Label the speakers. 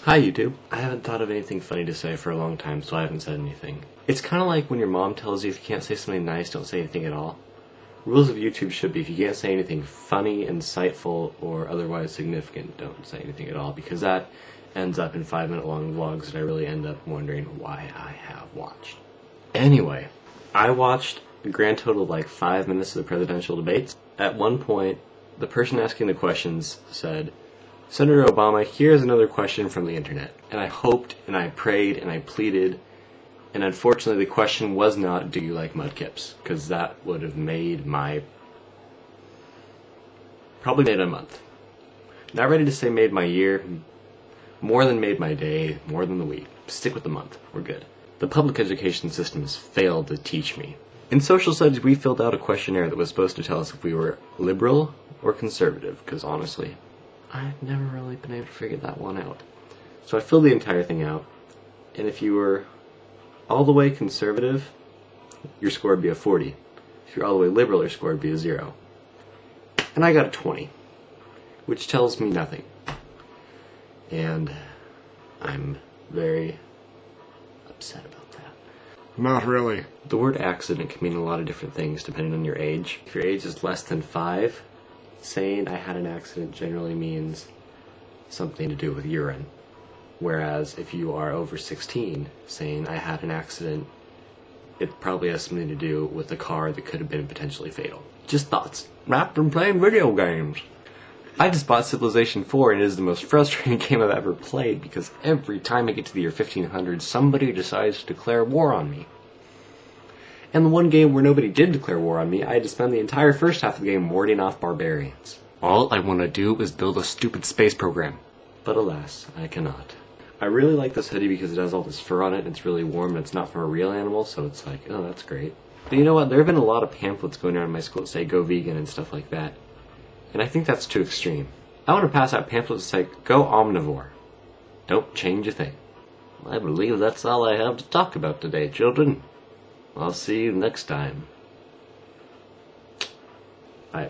Speaker 1: Hi YouTube. I haven't thought of anything funny to say for a long time, so I haven't said anything. It's kind of like when your mom tells you if you can't say something nice, don't say anything at all. Rules of YouTube should be if you can't say anything funny, insightful, or otherwise significant, don't say anything at all, because that ends up in 5-minute long vlogs that I really end up wondering why I have watched. Anyway, I watched a grand total of like 5 minutes of the presidential debates. At one point, the person asking the questions said, "Senator Obama, here's another question from the internet." And I hoped, and I prayed, and I pleaded, and unfortunately the question was not, "Do you like mudkips?" Because that would have made probably made a month. Not ready to say made my year, more than made my day, more than the week. Stick with the month, we're good. The public education system has failed to teach me. In social studies, we filled out a questionnaire that was supposed to tell us if we were liberal or conservative, because honestly, I've never really been able to figure that one out. So I filled the entire thing out, and if you were all the way conservative, your score would be a 40. If you're all the way liberal, your score would be a 0. And I got a 20, which tells me nothing. And I'm very upset about that.
Speaker 2: Not really.
Speaker 1: The word accident can mean a lot of different things depending on your age. If your age is less than 5, saying I had an accident generally means something to do with urine. Whereas if you are over 16, saying I had an accident, it probably has something to do with a car that could have been potentially fatal. Just thoughts. Wrapped in playing video games. I just bought Civilization 4 and it is the most frustrating game I've ever played because every time I get to the year 1500, somebody decides to declare war on me. And the one game where nobody did declare war on me, I had to spend the entire first half of the game warding off barbarians. All I want to do is build a stupid space program. But alas, I cannot. I really like this hoodie because it has all this fur on it and it's really warm and it's not from a real animal, so it's like, oh, that's great. But you know what, there have been a lot of pamphlets going around in my school that say go vegan and stuff like that. And I think that's too extreme. I want to pass out pamphlets that say go omnivore. Don't change a thing. I believe that's all I have to talk about today, children. I'll see you next time. Bye.